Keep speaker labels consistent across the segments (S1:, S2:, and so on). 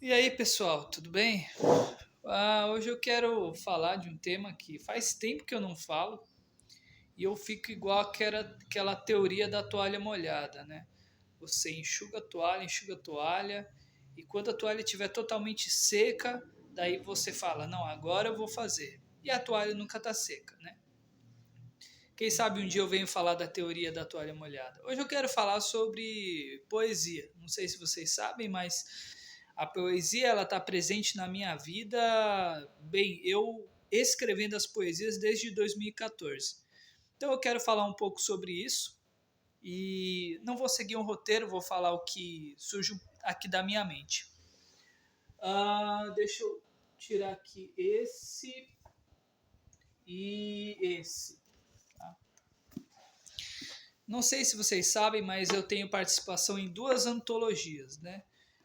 S1: E aí, pessoal, tudo bem? Hoje eu quero falar de um tema que faz tempo que eu não falo e eu fico igual aquela teoria da toalha molhada, né? Você enxuga a toalha e quando a toalha estiver totalmente seca, daí você fala, não, agora eu vou fazer. E a toalha nunca está seca, né? Quem sabe um dia eu venho falar da teoria da toalha molhada. Hoje eu quero falar sobre poesia. Não sei se vocês sabem, mas a poesia ela está presente na minha vida. Bem, eu escrevendo as poesias desde 2014. Então eu quero falar um pouco sobre isso e não vou seguir um roteiro, vou falar o que surge aqui da minha mente. Deixa eu tirar aqui esse e esse. Não sei se vocês sabem, mas eu tenho participação em duas antologias, né?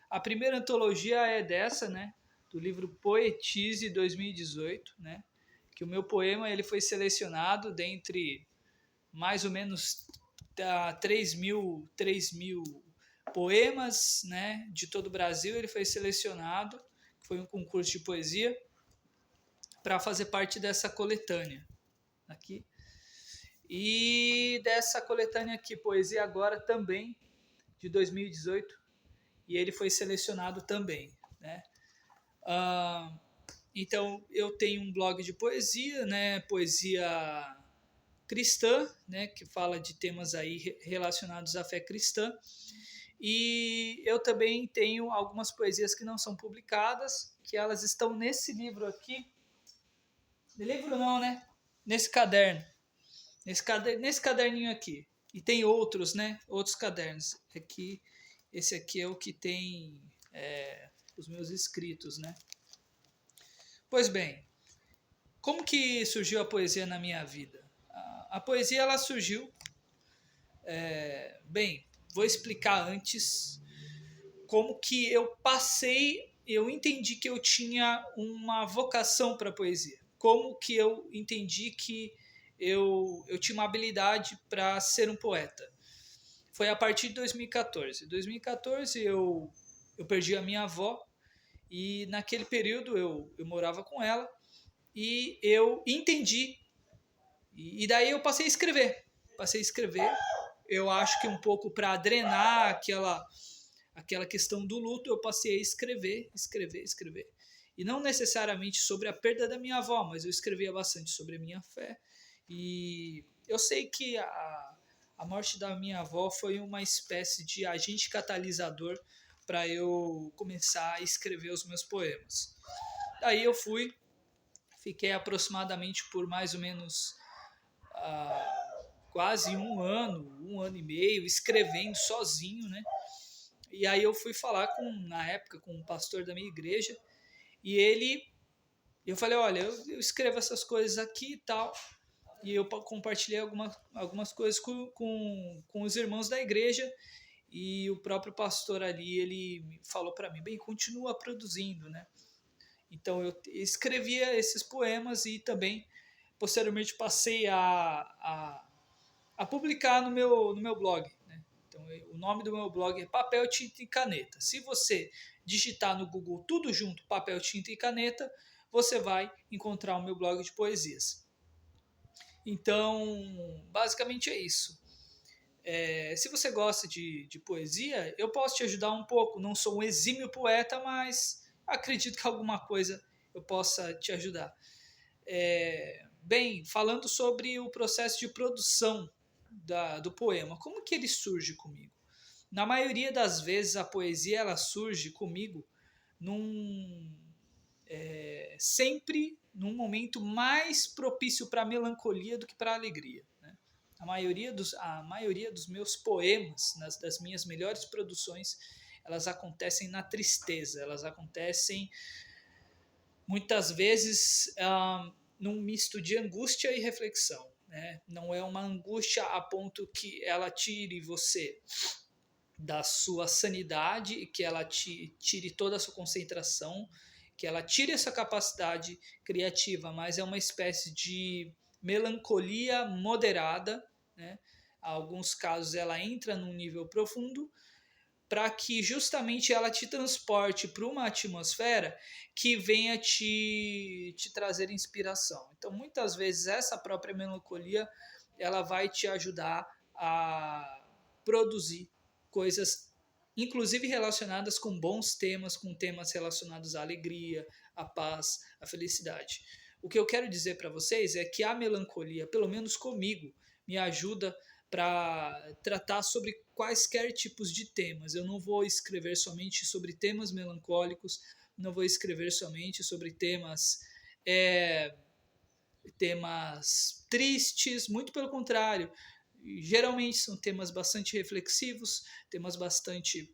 S1: A primeira antologia é dessa, né? Do livro Poetize 2018, né? Que o meu poema ele foi selecionado dentre mais ou menos 3 mil poemas, né? De todo o Brasil ele foi selecionado, foi um concurso de poesia para fazer parte dessa coletânea aqui. E dessa coletânea aqui, Poesia Agora, também, de 2018, e ele foi selecionado também. Né? Ah, então, eu tenho um blog de poesia, né? Poesia cristã, né? Que fala de temas aí relacionados à fé cristã. E eu também tenho algumas poesias que não são publicadas, que elas estão nesse livro aqui. Livro não, né? Nesse caderno. Nesse caderninho aqui. E tem outros, né? Outros cadernos. Esse aqui é o que tem os meus escritos, né? Pois bem, como que surgiu a poesia na minha vida? A poesia ela surgiu, bem, vou explicar antes como que eu entendi que eu tinha uma vocação para a poesia. Como que eu entendi que eu tinha uma habilidade para ser um poeta. Foi a partir de 2014. Em 2014 eu perdi a minha avó e naquele período eu morava com ela e eu entendi. E daí eu passei a escrever. Passei a escrever. Eu acho que um pouco para drenar aquela questão do luto, eu passei a escrever. E não necessariamente sobre a perda da minha avó, mas eu escrevia bastante sobre a minha fé. E eu sei que a morte da minha avó foi uma espécie de agente catalisador para eu começar a escrever os meus poemas. Daí eu fiquei aproximadamente por mais ou menos quase um ano e meio, escrevendo sozinho, né? E aí eu fui falar na época com um pastor da minha igreja e eu falei, olha, eu escrevo essas coisas aqui e tal. E eu compartilhei algumas coisas com os irmãos da igreja e o próprio pastor ali, ele falou para mim, bem, continua produzindo, né? Então eu escrevia esses poemas e também posteriormente passei a publicar no meu blog. Né? Então, o nome do meu blog é Papel, Tinta e Caneta. Se você digitar no Google tudo junto, papel, tinta e caneta, você vai encontrar o meu blog de poesias. Então, basicamente é isso. Se você gosta de poesia, eu posso te ajudar um pouco. Não sou um exímio poeta, mas acredito que alguma coisa eu possa te ajudar. Bem, falando sobre o processo de produção do poema, como que ele surge comigo? Na maioria das vezes a poesia ela surge comigo sempre num momento mais propício para a melancolia do que para a alegria. Né? A maioria dos meus poemas, das minhas melhores produções, elas acontecem na tristeza, elas acontecem muitas vezes num misto de angústia e reflexão. Né? Não é uma angústia a ponto que ela tire você da sua sanidade e que ela tire toda a sua concentração, que ela tire essa capacidade criativa, mas é uma espécie de melancolia moderada. Né? Em alguns casos ela entra num nível profundo para que justamente ela te transporte para uma atmosfera que venha te trazer inspiração. Então, muitas vezes, essa própria melancolia ela vai te ajudar a produzir coisas, inclusive relacionadas com bons temas, com temas relacionados à alegria, à paz, à felicidade. O que eu quero dizer para vocês é que a melancolia, pelo menos comigo, me ajuda para tratar sobre quaisquer tipos de temas. Eu não vou escrever somente sobre temas melancólicos, não vou escrever somente sobre temas tristes, muito pelo contrário. Geralmente são temas bastante reflexivos, temas bastante,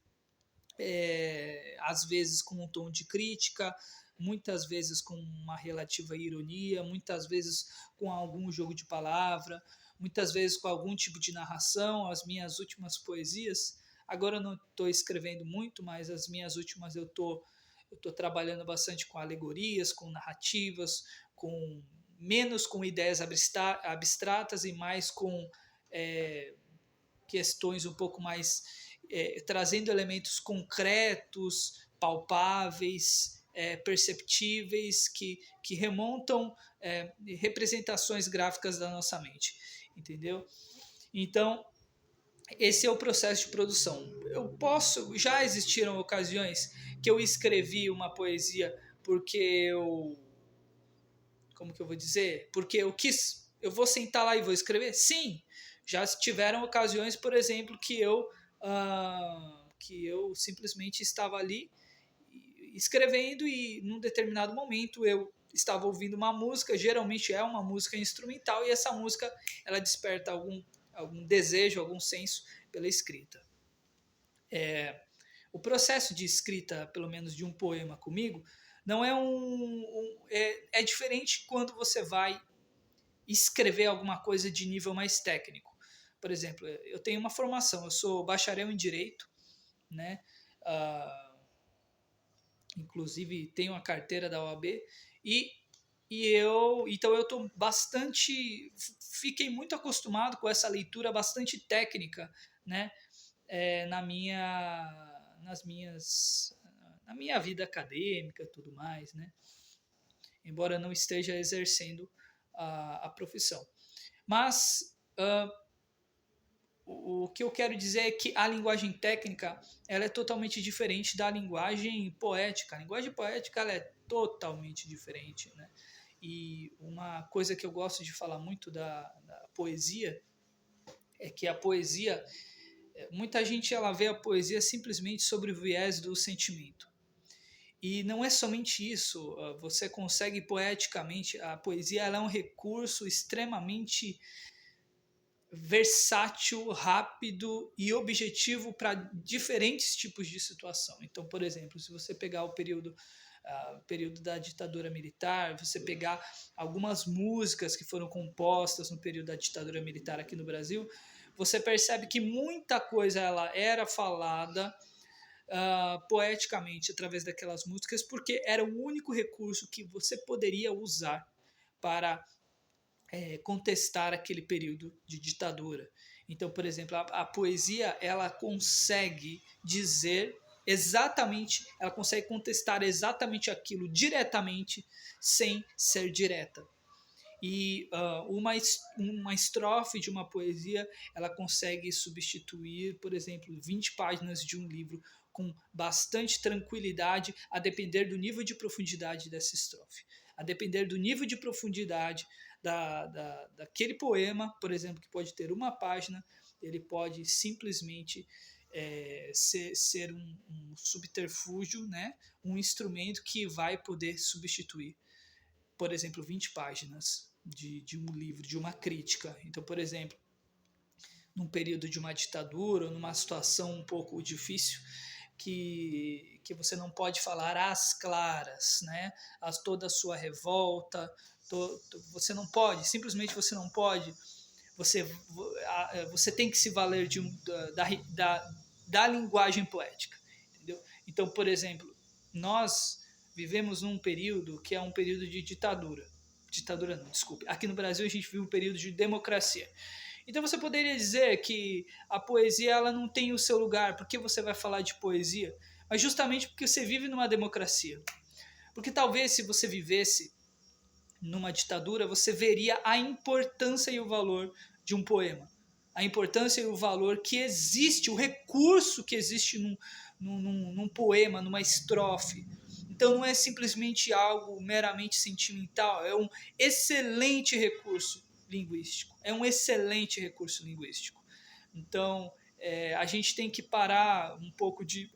S1: às vezes, com um tom de crítica, muitas vezes com uma relativa ironia, muitas vezes com algum jogo de palavra, muitas vezes com algum tipo de narração. As minhas últimas poesias, agora eu não estou escrevendo muito, mas as minhas últimas eu estou trabalhando bastante com alegorias, com narrativas, com menos com ideias abstratas e mais com questões um pouco mais trazendo elementos concretos, palpáveis, perceptíveis, que remontam representações gráficas da nossa mente, entendeu? Então, esse é o processo de produção. Já existiram ocasiões que eu escrevi uma poesia porque como que eu vou dizer? Porque eu vou sentar lá e vou escrever? Sim, já tiveram ocasiões, por exemplo, que eu simplesmente estava ali escrevendo e num determinado momento eu estava ouvindo uma música, geralmente é uma música instrumental, e essa música ela desperta algum desejo, algum senso pela escrita. O processo de escrita, pelo menos de um poema comigo, não é diferente quando você vai escrever alguma coisa de nível mais técnico. Por exemplo, eu tenho uma formação, eu sou bacharel em Direito, né? Inclusive tenho a carteira da OAB, então eu tô fiquei muito acostumado com essa leitura bastante técnica, né? Na minha vida acadêmica e tudo mais, né? Embora não esteja exercendo a profissão. Mas o que eu quero dizer é que a linguagem técnica ela é totalmente diferente da linguagem poética. A linguagem poética ela é totalmente diferente, né? E uma coisa que eu gosto de falar muito da poesia é que a poesia, muita gente ela vê a poesia simplesmente sobre o viés do sentimento. E não é somente isso, você consegue poeticamente, a poesia ela é um recurso extremamente versátil, rápido e objetivo para diferentes tipos de situação. Então, por exemplo, se você pegar o período da ditadura militar, você pegar algumas músicas que foram compostas no período da ditadura militar aqui no Brasil, você percebe que muita coisa ela era falada poeticamente através daquelas músicas, porque era o único recurso que você poderia usar para contestar aquele período de ditadura. Então, por exemplo, a poesia ela consegue dizer exatamente, ela consegue contestar exatamente aquilo diretamente sem ser direta. E uma estrofe de uma poesia ela consegue substituir, por exemplo, 20 páginas de um livro com bastante tranquilidade, a depender do nível de profundidade dessa estrofe, a depender do nível de profundidade daquele poema, por exemplo, que pode ter uma página, ele pode simplesmente ser um subterfúgio, né? Um instrumento que vai poder substituir, por exemplo, 20 páginas de um livro, de uma crítica. Então, por exemplo, num período de uma ditadura, ou numa situação um pouco difícil, que você não pode falar às claras, né? Toda a sua revolta, você não pode, simplesmente você não pode, você tem que se valer da linguagem poética, entendeu? Então, por exemplo, nós vivemos num período que é um período de ditadura não, desculpe, aqui no Brasil a gente vive um período de democracia. Então você poderia dizer que a poesia ela não tem o seu lugar. Por que você vai falar de poesia? Mas justamente porque você vive numa democracia. Porque talvez se você vivesse numa ditadura, você veria a importância e o valor de um poema. A importância e o valor que existe, o recurso que existe num poema, numa estrofe. Então não é simplesmente algo meramente sentimental, é um excelente recurso linguístico. É um excelente recurso linguístico. Então a gente tem que parar um pouco de.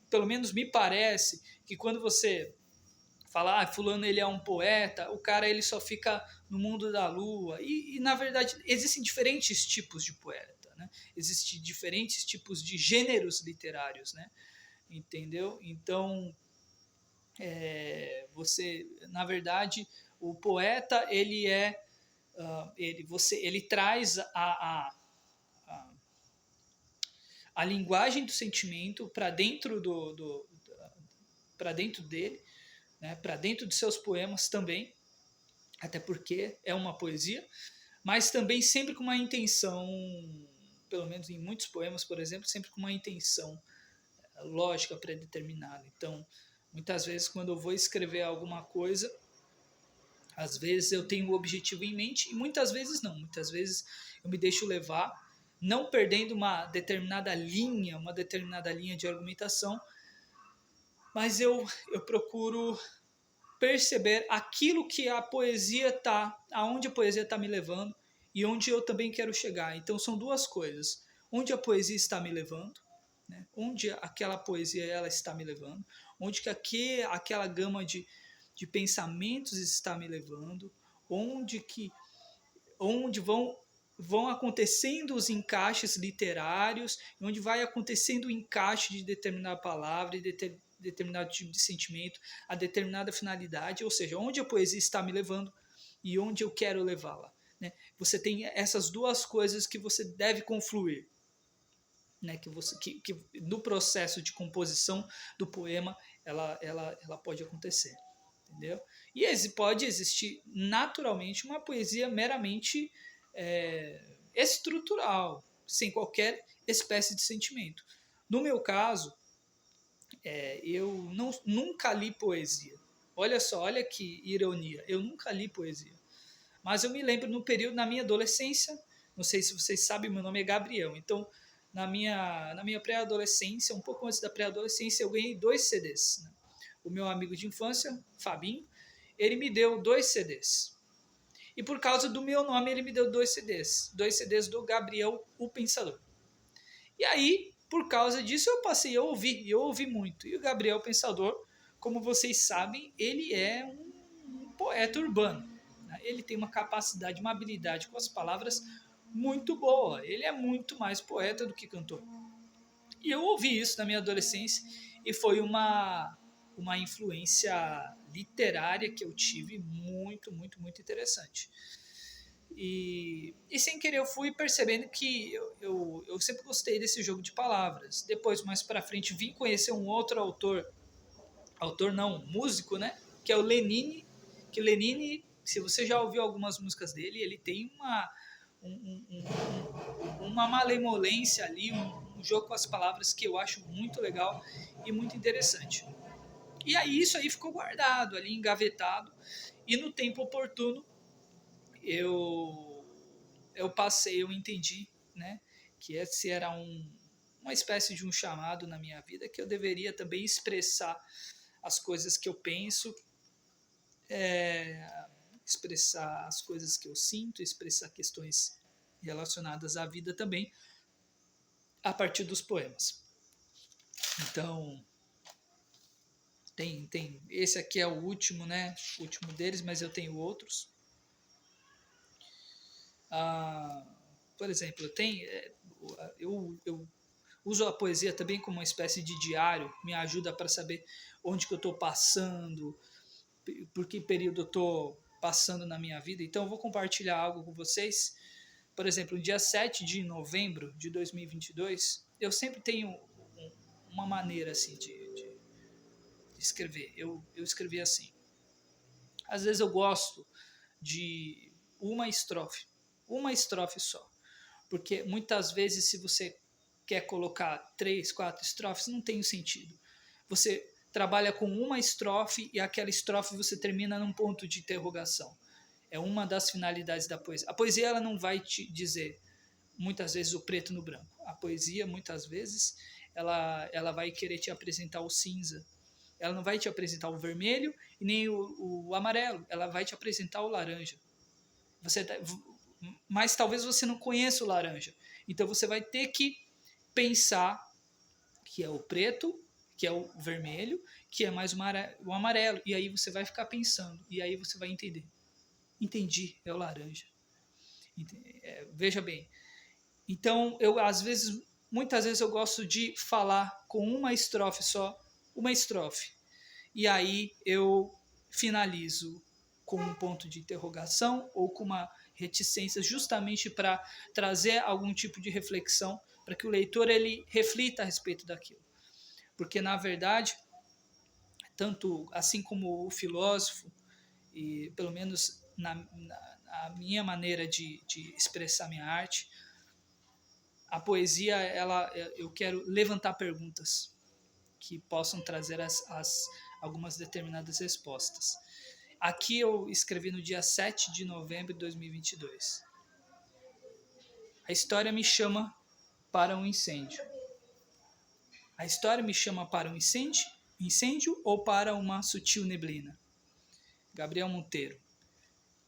S1: Pelo menos me parece que quando você falar, fulano ele é um poeta, o cara ele só fica no mundo da lua. E na verdade existem diferentes tipos de poeta, né? Existem diferentes tipos de gêneros literários, né? Entendeu? Então você, na verdade, o poeta ele é ele traz a linguagem do sentimento para dentro para dentro dele, né, para dentro de seus poemas também, até porque é uma poesia, mas também sempre com uma intenção, pelo menos em muitos poemas, por exemplo, sempre com uma intenção lógica predeterminada. Então, muitas vezes quando eu vou escrever alguma coisa, às vezes eu tenho o objetivo em mente e muitas vezes não. Muitas vezes eu me deixo levar, não perdendo uma determinada linha de argumentação, mas eu procuro perceber aquilo que a poesia está, aonde a poesia está me levando e onde eu também quero chegar. Então são duas coisas: onde a poesia está me levando, né? Onde aquela poesia ela está me levando, onde que aquela gama de pensamentos está me levando, onde vão acontecendo os encaixes literários, onde vai acontecendo o encaixe de determinada palavra e determinado tipo de sentimento, a determinada finalidade, ou seja, onde a poesia está me levando e onde eu quero levá-la. Né? Você tem essas duas coisas que você deve confluir, né? Que no processo de composição do poema ela pode acontecer. Entendeu? E pode existir naturalmente uma poesia meramente estrutural, sem qualquer espécie de sentimento. No meu caso, eu nunca li poesia. Olha só, olha que ironia. Eu nunca li poesia. Mas eu me lembro no período, na minha adolescência, não sei se vocês sabem, meu nome é Gabriel. Então, na minha pré-adolescência, um pouco antes da pré-adolescência, eu ganhei 2 CDs. Né? O meu amigo de infância, Fabinho, ele me deu 2 CDs. E por causa do meu nome, ele me deu 2 CDs. 2 CDs do Gabriel, o Pensador. E aí, por causa disso, eu passei a ouvir, e eu ouvi muito. E o Gabriel Pensador, como vocês sabem, ele é um poeta urbano. Né? Ele tem uma capacidade, uma habilidade com as palavras muito boa. Ele é muito mais poeta do que cantor. E eu ouvi isso na minha adolescência e foi uma influência literária que eu tive muito, muito, muito interessante. E sem querer eu fui percebendo que eu sempre gostei desse jogo de palavras. Depois, mais pra frente, vim conhecer um outro autor não, músico, né? Que é o Lenine. Que Lenine, se você já ouviu algumas músicas dele, ele tem uma malemolência ali, um jogo com as palavras que eu acho muito legal e muito interessante. E aí isso aí ficou guardado ali, engavetado, e no tempo oportuno eu entendi, né, que esse era uma espécie de um chamado na minha vida, que eu deveria também expressar as coisas que eu penso, expressar as coisas que eu sinto, expressar questões relacionadas à vida também, a partir dos poemas. Então, esse aqui é o último, né? O último deles, mas eu tenho outros. Por exemplo, eu uso a poesia também como uma espécie de diário, me ajuda para saber onde que eu estou passando, por que período eu estou passando na minha vida. Então eu vou compartilhar algo com vocês. Por exemplo, no dia 7 de novembro de 2022, eu sempre tenho uma maneira assim de escrever. Eu escrevi assim. Às vezes eu gosto de uma estrofe só. Porque muitas vezes, se você quer colocar 3, 4 estrofes, não tem sentido. Você trabalha com uma estrofe e aquela estrofe você termina num ponto de interrogação. É uma das finalidades da poesia. A poesia ela não vai te dizer, muitas vezes, o preto no branco. A poesia, muitas vezes, ela vai querer te apresentar o cinza. Ela não vai te apresentar o vermelho e nem o amarelo. Ela vai te apresentar o laranja. Mas talvez você não conheça o laranja. Então você vai ter que pensar que é o preto, que é o vermelho, que é mais o amarelo. E aí você vai ficar pensando. E aí você vai entender. Entendi, é o laranja. Veja bem. Então, muitas vezes eu gosto de falar com uma estrofe só, uma estrofe. E aí eu finalizo com um ponto de interrogação ou com uma reticência, justamente para trazer algum tipo de reflexão, para que o leitor ele reflita a respeito daquilo. Porque, na verdade, tanto assim como o filósofo, e pelo menos na minha maneira de expressar minha arte, a poesia, eu quero levantar perguntas que possam trazer algumas determinadas respostas. Aqui eu escrevi no dia 7 de novembro de 2022. A história me chama para um incêndio. A história me chama para um incêndio ou para uma sutil neblina. Gabriel Monteiro.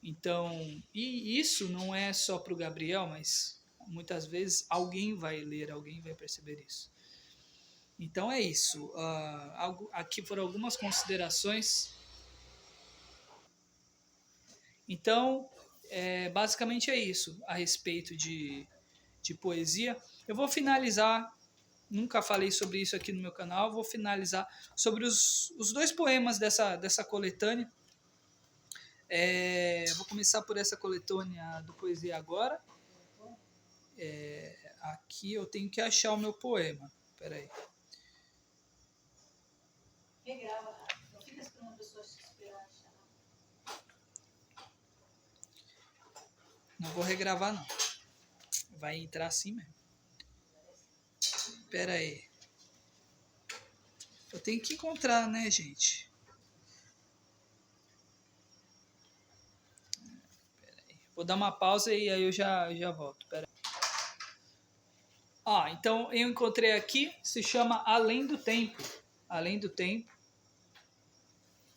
S1: Então, e isso não é só para o Gabriel, mas muitas vezes alguém vai ler, alguém vai perceber isso. Então é isso. Aqui foram algumas considerações. Então, basicamente é isso a respeito de poesia. Eu vou finalizar, nunca falei sobre isso aqui no meu canal, vou finalizar sobre os 2 poemas dessa coletânea. Vou começar por essa coletânea do Poesia Agora. Aqui eu tenho que achar o meu poema. Espera aí. Regrava, não fica esperando a pessoa se esperar achar. Não vou regravar, não. Vai entrar assim mesmo. Espera aí. Eu tenho que encontrar, né, gente? Espera aí. Vou dar uma pausa e aí eu já volto. Espera aí. Então eu encontrei aqui, se chama Além do Tempo. Além do Tempo.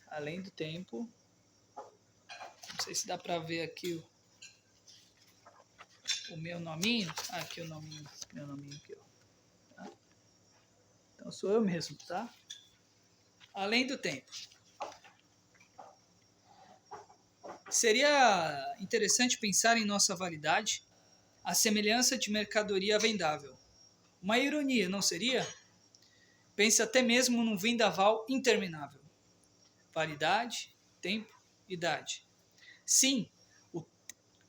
S1: Além do Tempo. Não sei se dá pra ver aqui o meu nominho. Aqui o nominho. Meu nominho aqui, ó. Tá? Então sou eu mesmo, tá? Além do Tempo. Seria interessante pensar em nossa validade, a semelhança de mercadoria vendável. Uma ironia, não seria? Pense até mesmo num vendaval interminável. Validade, tempo, idade. Sim,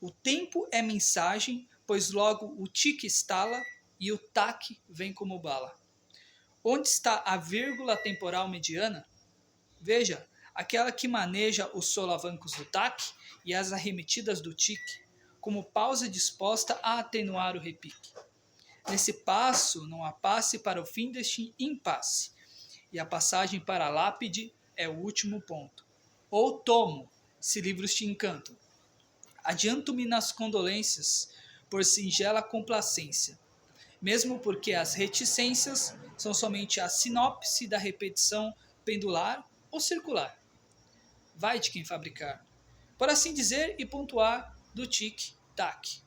S1: o tempo é mensagem, pois logo o tique estala e o taque vem como bala. Onde está a vírgula temporal mediana? Veja, aquela que maneja os solavancos do taque e as arremetidas do tique, como pausa disposta a atenuar o repique. Nesse passo não há passe para o fim deste impasse, e a passagem para a lápide é o último ponto. Ou tomo, se livros te encantam. Adianto-me nas condolências, por singela complacência, mesmo porque as reticências são somente a sinopse da repetição pendular ou circular. Vai de quem fabricar, por assim dizer e pontuar do tic-tac.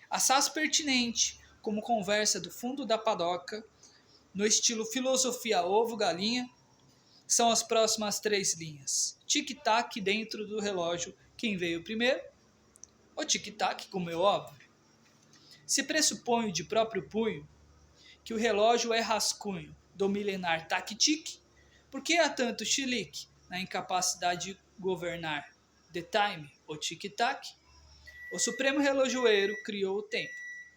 S1: Assaz pertinente, como conversa do fundo da padoca, no estilo filosofia ovo-galinha, são as próximas 3 linhas. Tic-tac dentro do relógio, quem veio primeiro? O tic-tac, como é óbvio. Se pressuponho de próprio punho que o relógio é rascunho do milenar tac-tic, por que há tanto chilique na incapacidade de governar the time, o tic-tac? O supremo relojoeiro criou o tempo,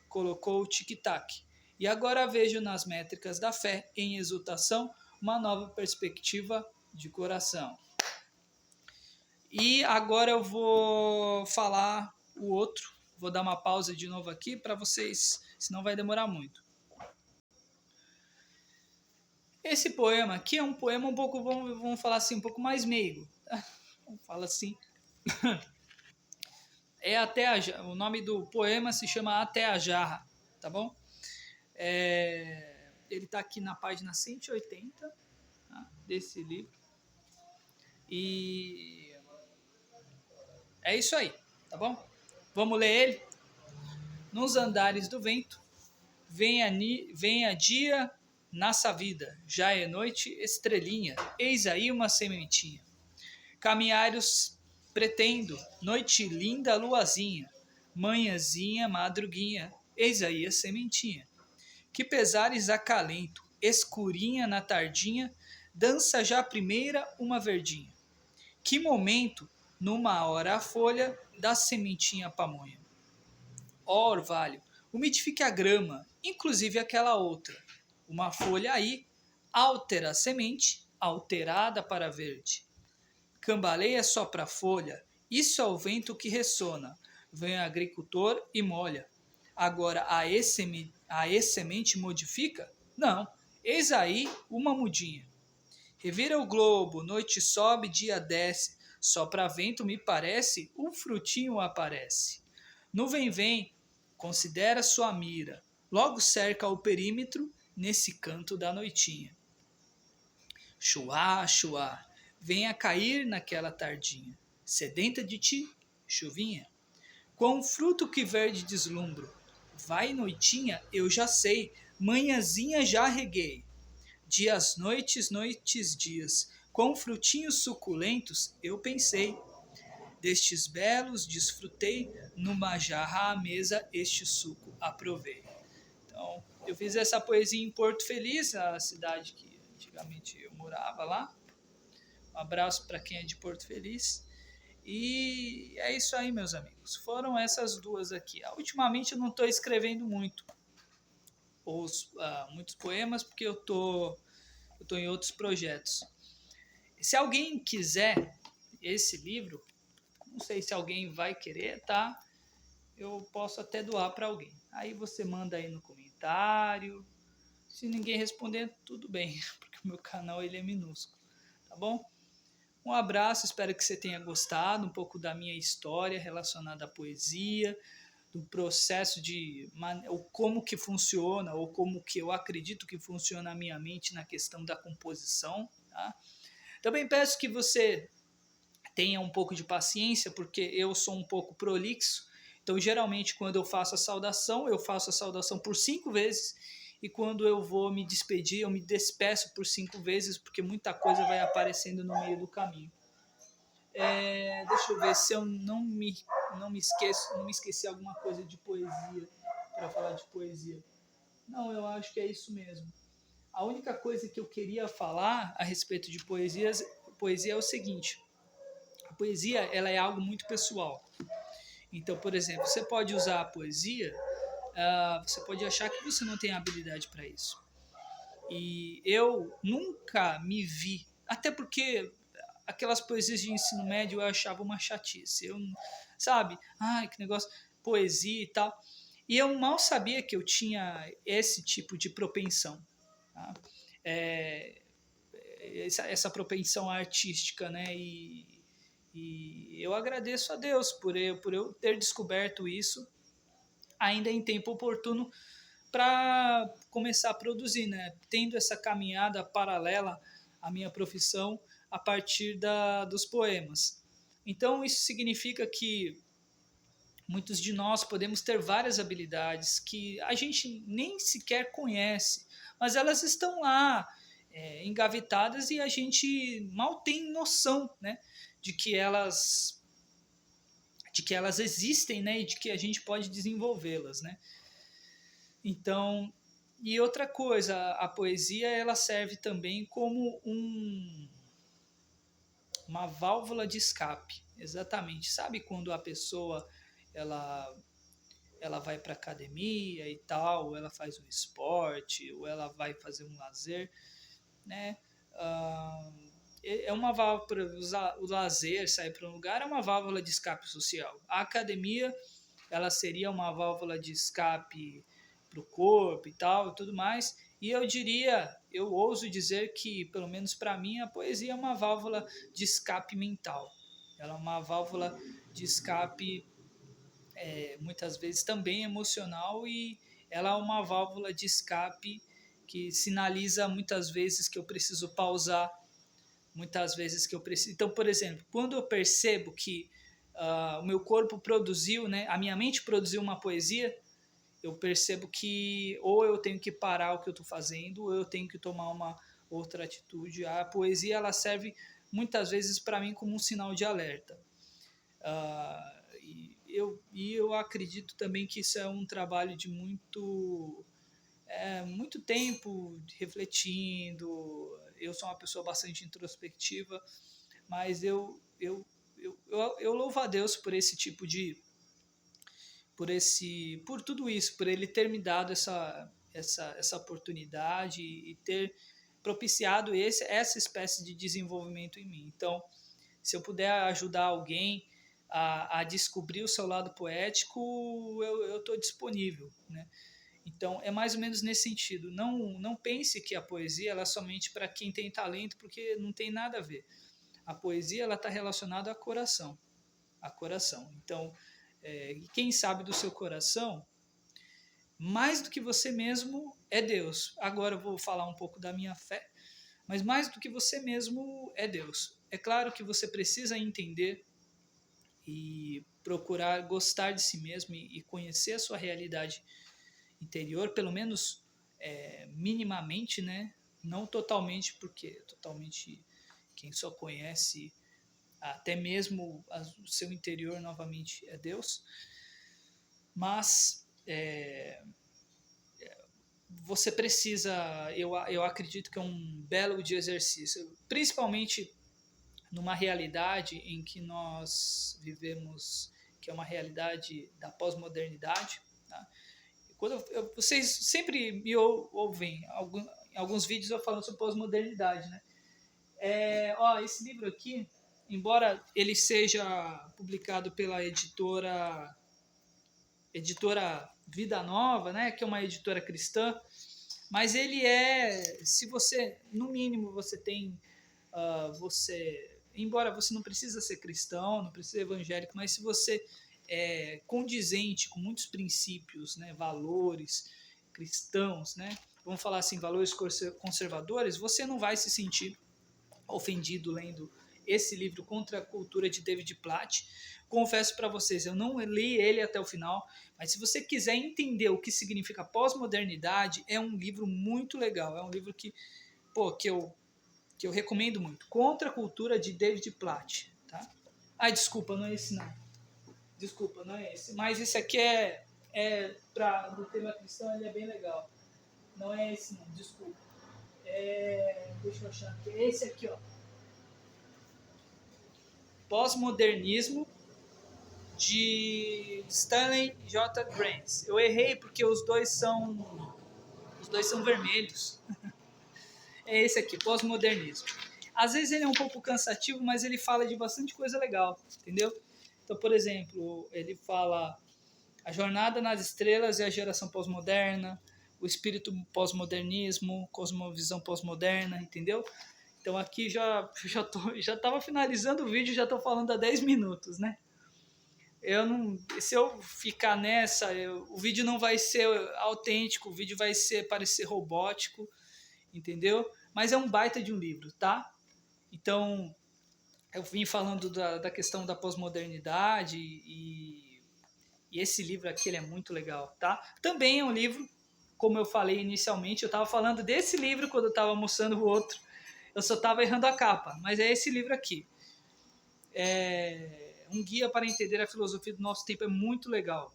S1: colocou o tic-tac, e agora vejo nas métricas da fé, em exultação, uma nova perspectiva de coração. E agora eu vou falar vou dar uma pausa de novo aqui para vocês, senão vai demorar muito. Esse poema aqui é um poema um pouco, vamos falar assim, um pouco mais meigo. Vamos falar assim. O nome do poema se chama Até a Jarra, tá bom? Ele está aqui na página 180, tá, desse livro. E é isso aí, tá bom? Vamos ler ele? Nos andares do vento, venha dia, nasça a vida, já é noite, estrelinha, eis aí uma sementinha. Caminhários pretendo, noite linda, luazinha, manhãzinha, madruguinha, eis aí a sementinha. Que pesares acalento, escurinha na tardinha, dança já a primeira uma verdinha. Que momento, numa hora a folha, da sementinha pamonha. Ó orvalho, umidifique a grama, inclusive aquela outra. Uma folha aí, altera a semente, alterada para verde. Cambaleia só para a folha, isso é o vento que ressona. Vem o agricultor e molha. Agora a semente modifica? Não, eis aí uma mudinha. Revira o globo, noite sobe, dia desce, só para vento me parece, um frutinho aparece. Nuvem vem, considera sua mira, logo cerca o perímetro, nesse canto da noitinha. Chuá, chuá, venha cair naquela tardinha, sedenta de ti, chuvinha. Com o fruto que verde deslumbro, vai noitinha, eu já sei, manhãzinha já reguei. Dias, noites, noites, dias, com frutinhos suculentos, eu pensei. Destes belos desfrutei, numa jarra à mesa este suco aprovei. Então, eu fiz essa poesia em Porto Feliz, a cidade que antigamente eu morava lá. Um abraço para quem é de Porto Feliz. E é isso aí, meus amigos. Foram essas duas aqui. Ultimamente eu não estou escrevendo muitos poemas, porque eu tô em outros projetos. Se alguém quiser esse livro, não sei se alguém vai querer, tá? Eu posso até doar para alguém. Aí você manda aí no comentário. Se ninguém responder, tudo bem, porque o meu canal ele é minúsculo, tá bom? Um abraço, espero que você tenha gostado um pouco da minha história relacionada à poesia, do processo ou como que funciona, ou como que eu acredito que funciona a minha mente na questão da composição, tá? Também peço que você tenha um pouco de paciência, porque eu sou um pouco prolixo, então geralmente quando eu faço a saudação por 5 vezes, e quando eu vou me despedir, eu me despeço por 5 vezes, porque muita coisa vai aparecendo no meio do caminho. Deixa eu ver se eu não me esqueci alguma coisa de poesia, para falar de poesia. Não, eu acho que é isso mesmo. A única coisa que eu queria falar a respeito de poesia é o seguinte: a poesia ela é algo muito pessoal. Então, por exemplo, você pode usar a poesia, você pode achar que você não tem habilidade para isso. E eu nunca me vi, até porque aquelas poesias de ensino médio eu achava uma chatice. Sabe? Ai, que negócio, poesia e tal. E eu mal sabia que eu tinha esse tipo de propensão. Tá? Essa propensão artística, né? E eu agradeço a Deus por eu ter descoberto isso ainda em tempo oportuno para começar a produzir, né? Tendo essa caminhada paralela à minha profissão a partir dos poemas. Então isso significa que muitos de nós podemos ter várias habilidades que a gente nem sequer conhece, mas elas estão lá engavetadas e a gente mal tem noção, né, de que elas existem, né, e de que a gente pode desenvolvê-las, né? Então, e outra coisa, a poesia ela serve também como uma válvula de escape, exatamente. Sabe quando a pessoa ela vai para academia e tal, ou ela faz um esporte, ou ela vai fazer um lazer, né? É uma válvula para o lazer, sair para um lugar, é uma válvula de escape social. A academia ela seria uma válvula de escape para o corpo e tal e tudo mais. E eu ouso dizer que, pelo menos para mim, a poesia é uma válvula de escape mental. Ela é uma válvula de escape, muitas vezes também emocional, e ela é uma válvula de escape que sinaliza muitas vezes que eu preciso pausar, muitas vezes que eu preciso. Então, por exemplo, quando eu percebo que o meu corpo produziu, né, a minha mente produziu uma poesia, eu percebo que ou eu tenho que parar o que eu estou fazendo, ou eu tenho que tomar uma outra atitude. A poesia, ela serve muitas vezes para mim como um sinal de alerta. E eu acredito também que isso é um trabalho de muito tempo refletindo. Eu sou uma pessoa bastante introspectiva, mas eu louvo a Deus por esse tipo de por tudo isso, por ele ter me dado essa oportunidade e ter propiciado essa espécie de desenvolvimento em mim. Então, se eu puder ajudar alguém a descobrir o seu lado poético, eu estou disponível, né? Então, é mais ou menos nesse sentido. Não pense que a poesia ela é somente para quem tem talento, porque não tem nada a ver. A poesia ela está relacionada a coração. A coração. Então, quem sabe do seu coração, mais do que você mesmo, é Deus. Agora eu vou falar um pouco da minha fé, mas mais do que você mesmo é Deus. É claro que você precisa entender e procurar gostar de si mesmo e conhecer a sua realidade interior, pelo menos minimamente, né? Não totalmente, porque totalmente quem só conhece até mesmo o seu interior novamente é Deus. Mas você precisa, eu acredito que é um belo de exercício, principalmente numa realidade em que nós vivemos, que é uma realidade da pós-modernidade. Tá? Vocês sempre me ouvem em alguns vídeos eu falando sobre pós-modernidade, né? Esse livro aqui, embora ele seja publicado pela editora Vida Nova, né, que é uma editora cristã, mas ele se você, no mínimo, você tem, embora você não precisa ser cristão, não precisa ser evangélico, mas se você é condizente com muitos princípios, né, valores cristãos, né, vamos falar assim, valores conservadores, você não vai se sentir ofendido lendo esse livro, Contra a Cultura, de David Platt. Confesso para vocês, eu não li ele até o final, mas se você quiser entender o que significa pós-modernidade, é um livro muito legal, é um livro que eu recomendo muito. Contra a Cultura, de David Platt. Tá? Desculpa, não é esse não. Desculpa, não é esse. Mas esse aqui do tema cristão, ele é bem legal. Não é esse não, desculpa. Deixa eu achar aqui. É esse aqui, ó. Pós-modernismo, de Stanley J. Grant. Eu errei porque os dois são vermelhos. É esse aqui, pós-modernismo. Às vezes ele é um pouco cansativo, mas ele fala de bastante coisa legal, entendeu? Então, por exemplo, ele fala a jornada nas estrelas e a geração pós-moderna, o espírito pós-modernismo, cosmovisão pós-moderna, entendeu? Então aqui já estava finalizando o vídeo, já estou falando há 10 minutos, né? Se eu ficar nessa, o vídeo não vai ser autêntico, o vídeo vai parecer robótico, entendeu? Mas é um baita de um livro, tá? Então, eu vim falando da questão da pós-modernidade e esse livro aqui ele é muito legal, tá? Também é um livro, como eu falei inicialmente, eu estava falando desse livro quando eu estava mostrando o outro, eu só estava errando a capa, mas é esse livro aqui. Um guia para entender a filosofia do nosso tempo, é muito legal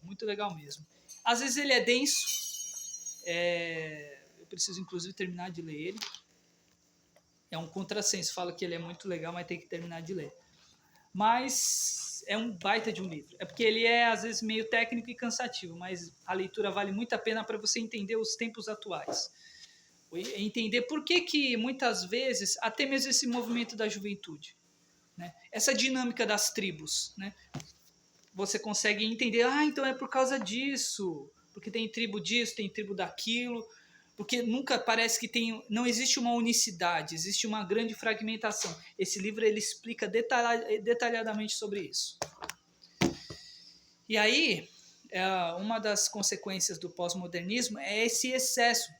S1: mesmo. Às vezes ele é denso, eu preciso inclusive terminar de ler ele. É um contrassenso, fala que ele é muito legal, mas tem que terminar de ler. Mas é um baita de um livro. É porque ele é às vezes meio técnico e cansativo, mas a leitura vale muito a pena para você entender os tempos atuais. Entender por que muitas vezes, até mesmo esse movimento da juventude, né? Essa dinâmica das tribos, né? você consegue entender, então é por causa disso, porque tem tribo disso, tem tribo daquilo, porque nunca parece que não existe uma unicidade, existe uma grande fragmentação. Esse livro ele explica detalhadamente sobre isso. E aí, uma das consequências do pós-modernismo é esse excesso,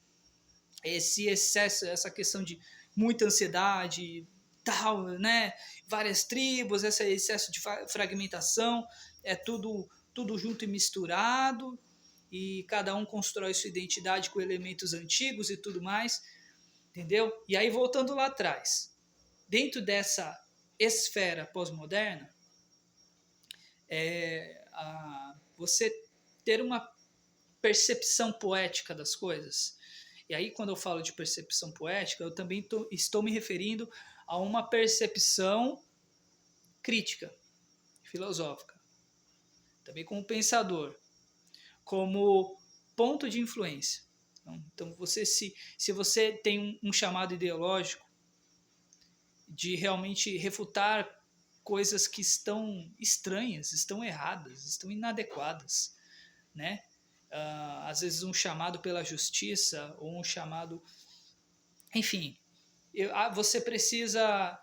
S1: essa questão de muita ansiedade, tal, né? Várias tribos, esse excesso de fragmentação, é tudo junto e misturado, e cada um constrói sua identidade com elementos antigos e tudo mais, entendeu? E aí, voltando lá atrás, dentro dessa esfera pós-moderna, você ter uma percepção poética das coisas. E aí, quando eu falo de percepção poética, eu também estou me referindo a uma percepção crítica, filosófica, também como pensador, como ponto de influência. Então você, se você tem um chamado ideológico de realmente refutar coisas que estão estranhas, estão erradas, estão inadequadas, né? Às vezes um chamado pela justiça ou um chamado, enfim, você precisa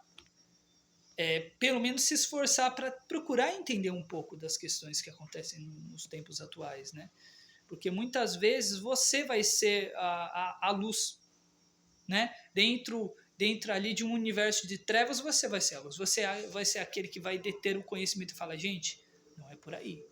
S1: pelo menos se esforçar para procurar entender um pouco das questões que acontecem nos tempos atuais, né? Porque muitas vezes você vai ser a luz, né? Dentro ali de um universo de trevas, você vai ser a luz. Você vai ser aquele que vai deter o conhecimento e falar, gente, não é por aí.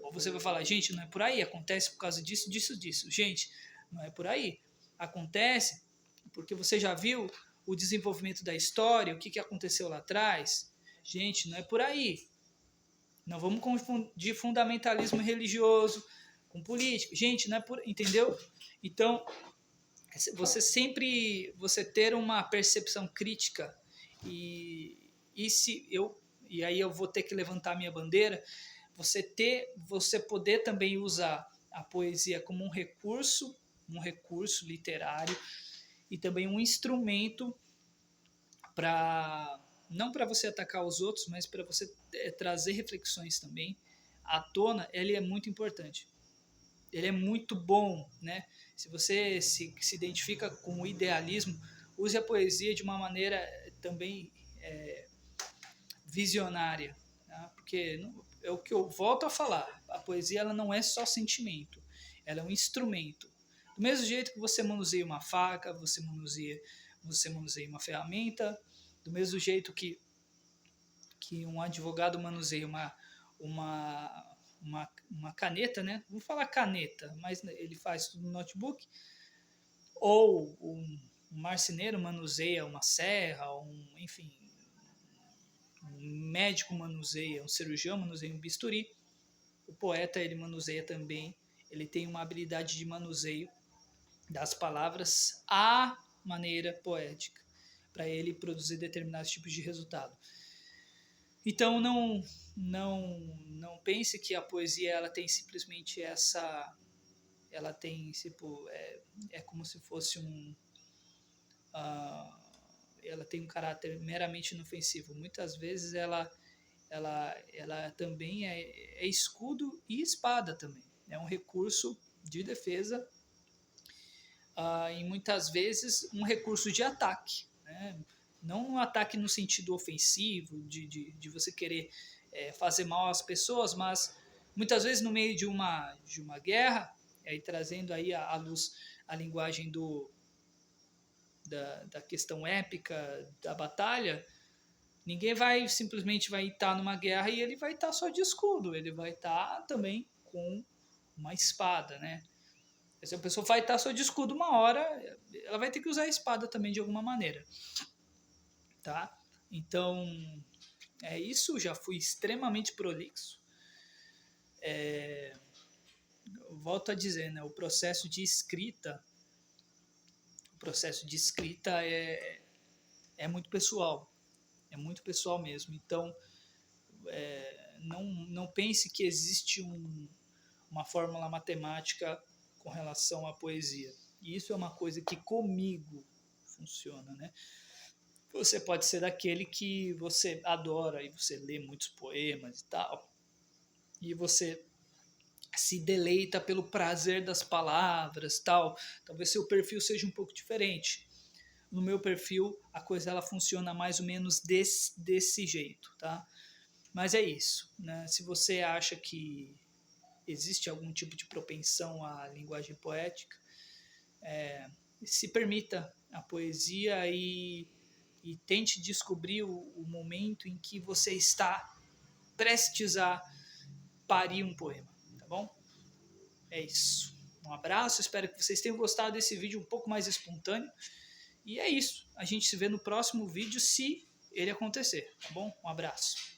S1: Ou você vai falar, gente, não é por aí, acontece por causa disso, disso, disso. Gente, não é por aí. Acontece porque você já viu o desenvolvimento da história, o que aconteceu lá atrás. Gente, não é por aí. Não vamos confundir fundamentalismo religioso com político. Gente, não é por... Entendeu? Então, você ter uma percepção crítica e aí eu vou ter que levantar a minha bandeira, você poder também usar a poesia como um recurso literário e também um instrumento não para você atacar os outros, mas para você trazer reflexões também à tona. Ele é muito importante. Ele é muito bom, né? Se você se identifica com o idealismo, use a poesia de uma maneira também visionária, tá? Porque é o que eu volto a falar, a poesia ela não é só sentimento, ela é um instrumento. Do mesmo jeito que você manuseia uma faca, você manuseia uma ferramenta, do mesmo jeito que um advogado manuseia uma caneta, né? Vamos falar caneta, mas ele faz tudo no notebook. Ou um marceneiro manuseia uma serra, enfim, um médico manuseia, um cirurgião manuseia um bisturi. O poeta, ele manuseia também, ele tem uma habilidade de manuseio das palavras à maneira poética, para ele produzir determinados tipos de resultado. Então não pense que a poesia ela tem simplesmente ela tem tipo como se fosse ela tem um caráter meramente inofensivo. Muitas vezes ela também é escudo e espada também. É um recurso de defesa e muitas vezes um recurso de ataque, né? Não um ataque no sentido ofensivo, de você querer fazer mal às pessoas, mas muitas vezes no meio de uma guerra, aí trazendo aí à luz a linguagem da questão épica da batalha, ninguém simplesmente vai estar numa guerra e ele vai estar só de escudo, ele vai estar também com uma espada, né? Se a pessoa vai estar só de escudo uma hora, ela vai ter que usar a espada também de alguma maneira, tá? Então, isso, já fui extremamente prolixo. Volto a dizer, né? O processo de escrita é muito pessoal, mesmo. Então, não pense que existe uma fórmula matemática com relação à poesia. E isso é uma coisa que comigo funciona, né? Você pode ser daquele que você adora e você lê muitos poemas e tal. e você se deleita pelo prazer das palavras, tal. Talvez seu perfil seja um pouco diferente. No meu perfil, a coisa ela funciona mais ou menos desse jeito, tá? Mas é isso, né? Se você acha que existe algum tipo de propensão à linguagem poética, se permita a poesia e tente descobrir o momento em que você está prestes a parir um poema, tá bom? É isso. Um abraço, espero que vocês tenham gostado desse vídeo um pouco mais espontâneo. E é isso. A gente se vê no próximo vídeo se ele acontecer, tá bom? Um abraço.